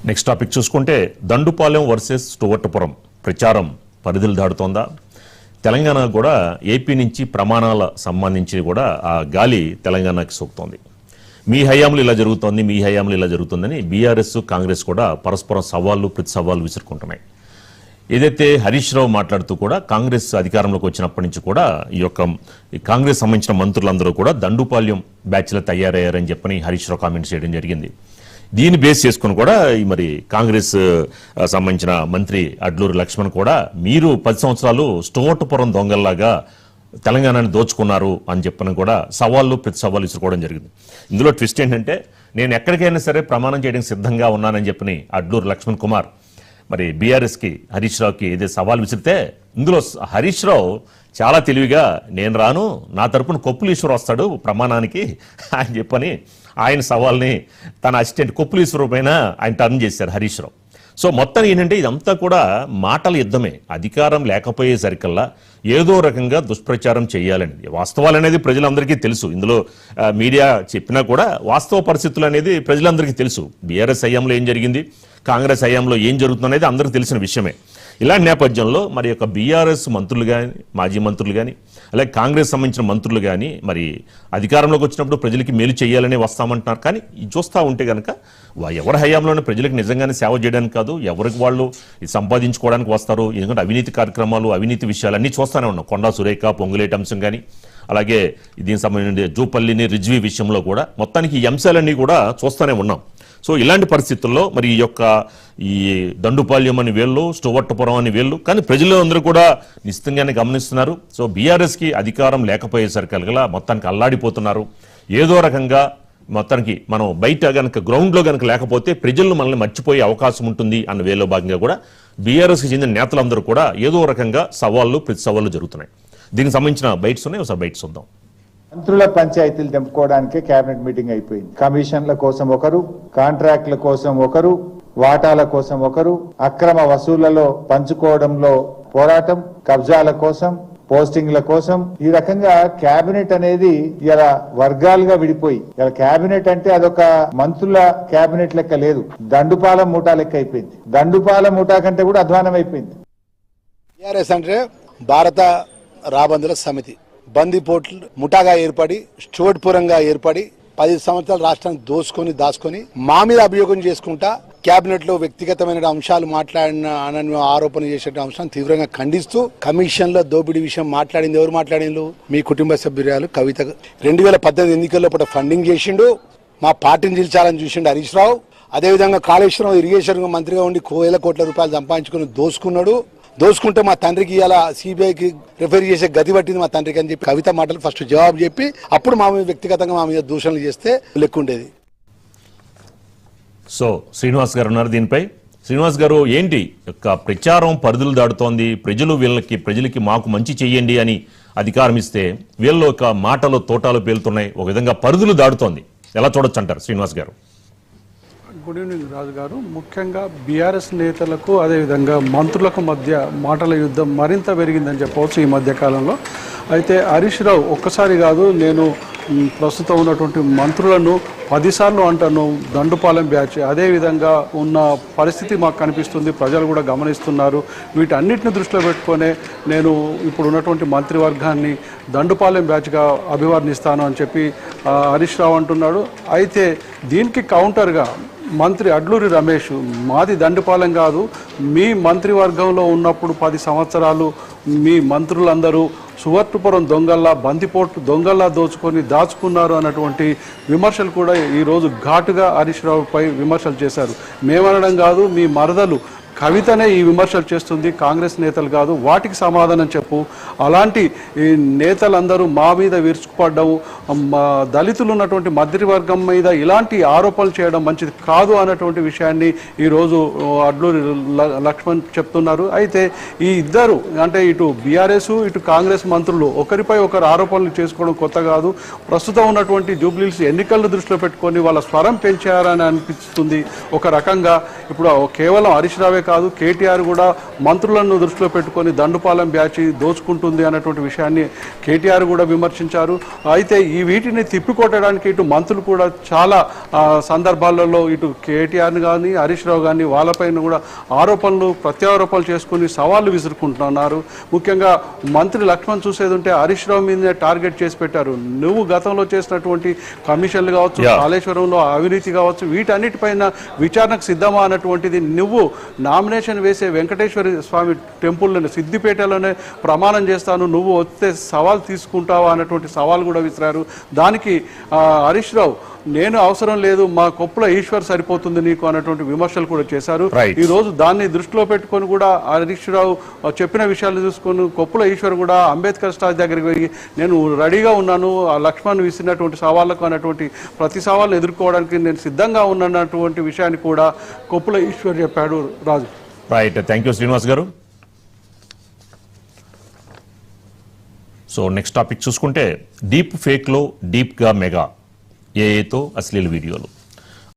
Next topic చూసుకుంటే Dandupalem versus Stuartpuram ప్రచారం పరిధులు దాడుతోందా? తెలంగాణ కూడా ఏపీ నుంచి ప్రమాణాల సంబంధించి కూడా ఆ గాలి తెలంగాణకి సోకుతోంది. మీ హయాంలో ఇలా జరుగుతోంది, మీ హయాంలో ఇలా జరుగుతుందని బీఆర్ఎస్ కాంగ్రెస్ కూడా పరస్పరం సవాళ్లు ప్రతి సవాళ్లు విసురుకుంటున్నాయి. ఏదైతే హరీష్ రావు మాట్లాడుతూ కూడా కాంగ్రెస్ అధికారంలోకి వచ్చినప్పటి నుంచి కూడా ఈ కాంగ్రెస్ సంబంధించిన మంత్రులందరూ కూడా దండుపాలెం బ్యాచ్లో తయారయ్యారని చెప్పని హరీష్ రావు కామెంట్స్ చేయడం జరిగింది. దీన్ని బేస్ చేసుకుని కూడా మరి కాంగ్రెస్ సంబంధించిన మంత్రి అడ్లూరి లక్ష్మణ్ కూడా మీరు 10 సంవత్సరాలు స్టువర్ట్పురం దొంగల్లాగా తెలంగాణని దోచుకున్నారు అని చెప్పని కూడా సవాళ్ళు ప్రతి సవాళ్ళు ఇసుకోవడం జరిగింది. ఇందులో ట్విస్ట్ ఏంటంటే నేను ఎక్కడికైనా సరే ప్రమాణం చేయడానికి సిద్ధంగా ఉన్నానని చెప్పని అడ్లూరి లక్ష్మణ్ కుమార్ మరి బీఆర్ఎస్కి హరీష్ రావుకి ఏదైతే సవాల్ విసిరితే ఇందులో హరీష్ రావు చాలా తెలివిగా నేను రాను, నా తరపున కొప్పులీశ్వర్ వస్తాడు ప్రమాణానికి అని చెప్పని ఆయన సవాల్ని తన అసిస్టెంట్ కొప్పులీశ్వర్ పైన ఆయన టర్న్ చేశారు హరీష్ రావు. సో మొత్తం ఏంటంటే ఇదంతా కూడా మాటల యుద్ధమే. అధికారం లేకపోయేసరికల్లా ఏదో రకంగా దుష్ప్రచారం చేయాలనేది వాస్తవాలు అనేది ప్రజలందరికీ తెలుసు. ఇందులో మీడియా చెప్పినా కూడా వాస్తవ పరిస్థితులు అనేది ప్రజలందరికీ తెలుసు. బీఆర్ఎస్ హయాంలో ఏం జరిగింది, కాంగ్రెస్ హయాంలో ఏం జరుగుతుంది అనేది అందరికీ తెలిసిన విషయమే. ఇలాంటి నేపథ్యంలో మరి యొక్క బీఆర్ఎస్ మంత్రులు కానీ, మాజీ మంత్రులు కానీ, అలాగే కాంగ్రెస్ సంబంధించిన మంత్రులు కానీ మరి అధికారంలోకి వచ్చినప్పుడు ప్రజలకి మేలు చేయాలనే వస్తామంటున్నారు. కానీ చూస్తూ ఉంటే కనుక ఎవరి హయాంలోనే ప్రజలకు నిజంగానే సేవ చేయడానికి కాదు, ఎవరికి వాళ్ళు సంపాదించుకోవడానికి వస్తారు. ఎందుకంటే అవినీతి కార్యక్రమాలు, అవినీతి విషయాలన్నీ చూస్తూనే ఉన్నాం. కొండా సురేఖ, పొంగులేటి అంశం కానీ, అలాగే దీనికి సంబంధించిన జూపల్లిని రిజ్వీ విషయంలో కూడా మొత్తానికి ఈ అంశాలన్నీ కూడా చూస్తూనే ఉన్నాం. సో ఇలాంటి పరిస్థితుల్లో మరి ఈ దండుపాలెం అని వేళ్ళు, స్టువర్ట్పురం అని వేళ్ళు, కానీ ప్రజలు అందరూ కూడా నిశ్చితంగానే గమనిస్తున్నారు. సో బీఆర్ఎస్కి అధికారం లేకపోయేసరికల్లా మొత్తానికి అల్లాడిపోతున్నారు. ఏదో రకంగా మొత్తానికి మనం బయట గనక గ్రౌండ్లో గనక లేకపోతే ప్రజలను మనల్ని మర్చిపోయే అవకాశం ఉంటుంది అన్న వేలో భాగంగా కూడా బీఆర్ఎస్కి చెందిన నేతలందరూ కూడా ఏదో రకంగా సవాళ్ళు ప్రతి సవాళ్ళు జరుగుతున్నాయి. దీనికి సంబంధించిన బైట్స్ ఉన్నాయి, ఒకసారి బైట్స్ చూద్దాం. మంత్రుల పంచాయతీలు తెంపుకోవడానికే కేబినెట్ మీటింగ్ అయిపోయింది. కమిషన్ల కోసం ఒకరు, కాంట్రాక్ట్ల కోసం ఒకరు, వాటాల కోసం ఒకరు, అక్రమ వసూళ్లలో పంచుకోవడంలో పోరాటం, కబ్జాల కోసం, పోస్టింగ్ల కోసం, ఈ రకంగా కేబినెట్ అనేది ఇలా వర్గాలుగా విడిపోయి ఇలా కేబినెట్ అంటే అదొక మంత్రుల కేబినెట్ లెక్క లేదు, దండుపాలెం ముఠా లెక్క అయిపోయింది. దండుపాలెం ముఠా కంటే కూడా అధ్వానం అయిపోయింది. టీఆర్ఎస్ అంటే భారత రాబందుల సమితి బందిపోట్లు ముఠాగా ఏర్పడి స్టువర్ట్పురంగా ఏర్పడి 10 సంవత్సరాలు రాష్ట్రాన్ని దాచుకొని మా మీద అభియోగం చేసుకుంటా కేబినెట్ లో వ్యక్తిగతమైన అంశాలు మాట్లాడిన ఆరోపణ చేసే అంశాన్ని తీవ్రంగా ఖండిస్తూ కమిషన్ లో దోపిడీ విషయం మాట్లాడింది ఎవరు మాట్లాడిండు? మీ కుటుంబ సభ్యురాలు కవిత. 2018 ఎన్నికల్లో ఫండింగ్ చేసిండు, మా పార్టీని నిలిచాలని చూసిండు హరీష్ రావు. అదేవిధంగా కాళేశ్వరం ఇరిగేషన్ మంత్రిగా ఉండి 1,000 కోట్ల రూపాయలు సంపాదించుకుని దోసుకుంటే మా తండ్రికి ఇలా సిబిఐకి రిఫర్ చేసే గది పట్టింది మా తండ్రికి అని చెప్పి కవిత మాటలు ఫస్ట్ జవాబు చెప్పి అప్పుడు మా మీద వ్యక్తిగతంగా మా మీద దూషణలు చేస్తే లెక్కుండేది. సో శ్రీనివాస్ గారు ఉన్నారు దీనిపై. శ్రీనివాస్ గారు, ఏంటి యొక్క ప్రచారం పరిధులు దాడుతోంది? ప్రజలకి మాకు మంచి చెయ్యండి అని అధికారం ఇస్తే వీళ్ళు ఒక మాటలు తోటాలు పేలుతున్నాయి, ఒక విధంగా పరిధులు దాడుతోంది. ఎలా చూడొచ్చు అంటారు శ్రీనివాస్ గారు? గుడ్ ఈవినింగ్ రాజు గారు. ముఖ్యంగా బీఆర్ఎస్ నేతలకు అదేవిధంగా మంత్రులకు మధ్య మాటల యుద్ధం మరింత పెరిగిందని చెప్పవచ్చు ఈ మధ్య కాలంలో. అయితే హరీష్ రావు ఒక్కసారి కాదు, నేను ప్రస్తుతం ఉన్నటువంటి మంత్రులను 10 సార్లు అంటాను దండుపాలెం బ్యాచ్. అదేవిధంగా ఉన్న పరిస్థితి మాకు కనిపిస్తుంది, ప్రజలు కూడా గమనిస్తున్నారు. వీటన్నిటిని దృష్టిలో పెట్టుకునే నేను ఇప్పుడు ఉన్నటువంటి మంత్రివర్గాన్ని దండుపాలెం బ్యాచ్గా అభివర్ణిస్తాను అని చెప్పి హరీష్ రావు అంటున్నాడు. అయితే దీనికి కౌంటర్గా మంత్రి అడ్లూరి రమేష్, మాది దండుపాలెం కాదు, మీ మంత్రివర్గంలో ఉన్నప్పుడు 10 సంవత్సరాలు మీ మంత్రులందరూ స్టువర్ట్పురం దొంగల్లా, బందిపోటు దొంగల్లా దాచుకున్నారు అన్నటువంటి విమర్శలు కూడా ఈరోజు ఘాటుగా హరీష్ రావుపై విమర్శలు చేశారు. మేమనడం కాదు, మీ మరదలు కవితనే ఈ విమర్శలు చేస్తుంది, కాంగ్రెస్ నేతలు కాదు, వాటికి సమాధానం చెప్పు. అలాంటి ఈ నేతలందరూ మా మీద విరుచుకుపడ్డము, దళితులు ఉన్నటువంటి మంత్రివర్గం మీద ఇలాంటి ఆరోపణలు చేయడం మంచిది కాదు అన్నటువంటి విషయాన్ని ఈరోజు అడ్లూరి లక్ష్మణ్ చెప్తున్నారు. అయితే ఈ ఇద్దరు అంటే ఇటు బీఆర్ఎస్ ఇటు కాంగ్రెస్ మంత్రులు ఒకరిపై ఒకరు ఆరోపణలు చేసుకోవడం కొత్త కాదు. ప్రస్తుతం ఉన్నటువంటి జూబ్లీహిల్స్ ఎన్నికలను దృష్టిలో పెట్టుకొని వాళ్ళ స్వరం పెంచారని అనిపిస్తుంది. ఒక రకంగా ఇప్పుడు కేవలం హరీష్ రావే కాదు, కేటీఆర్ కూడా మంత్రులను దృష్టిలో పెట్టుకొని దండుపాలెం బ్యాచ్ దోచుకుంటుంది అన్నటువంటి విషయాన్ని కేటీఆర్ కూడా విమర్శించారు. అయితే ఈ వీటిని తిప్పికొట్టడానికి ఇటు మంత్రులు కూడా చాలా సందర్భాలలో ఇటు కేటీఆర్ని కానీ హరీష్ రావు కానీ వాళ్ళపైన కూడా ఆరోపణలు ప్రత్యారోపణలు చేసుకుని సవాళ్లు విసురుకుంటున్నారు. ముఖ్యంగా మంత్రి లక్ష్మణ్ చూసేది ఉంటే హరీష్ రావు మీదనే టార్గెట్ చేసి పెట్టారు. నువ్వు గతంలో చేసినటువంటి కమిషన్లు కావచ్చు, కాళేశ్వరంలో అవినీతి కావచ్చు, వీటన్నిటిపైన విచారణకు సిద్ధమా అన్నటువంటిది, నువ్వు నామినేషన్ వేసే వెంకటేశ్వర స్వామి టెంపుల్ని సిద్దిపేటలోనే ప్రమాణం చేస్తాను, నువ్వు వస్తే సవాల్ తీసుకుంటావా అన్నటువంటి సవాల్ కూడా విసిరారు. దానికి హరీష్ రావు నేను అవసరం లేదు, మా కొప్పుల ఈశ్వర్ సరిపోతుంది నీకు అన్నటువంటి విమర్శలు కూడా చేశారు. ఈ రోజు దాన్ని దృష్టిలో పెట్టుకొని కూడా హరీష్ రావు చెప్పిన విషయాలు చూసుకొని కొప్పుల ఈశ్వర్ కూడా అంబేద్కర్ స్టాచ్యూ దగ్గరికి పోయి నేను రెడీగా ఉన్నాను, ఆ లక్ష్మణ్ విసిరినటువంటి సవాళ్లకు అన్నటువంటి ప్రతి సవాళ్ళను ఎదుర్కోవడానికి నేను సిద్ధంగా ఉన్నటువంటి విషయాన్ని కూడా కొప్పుల ఈశ్వర్ చెప్పాడు. రాజు రైట్, థ్యాంక్ యూ శ్రీనివాస్ గారు. సో నెక్స్ట్ టాపిక్ చూసుకుంటే డీప్ ఫేక్లో డీప్గా మెగా ఏఐతో అశ్లీల వీడియోలు.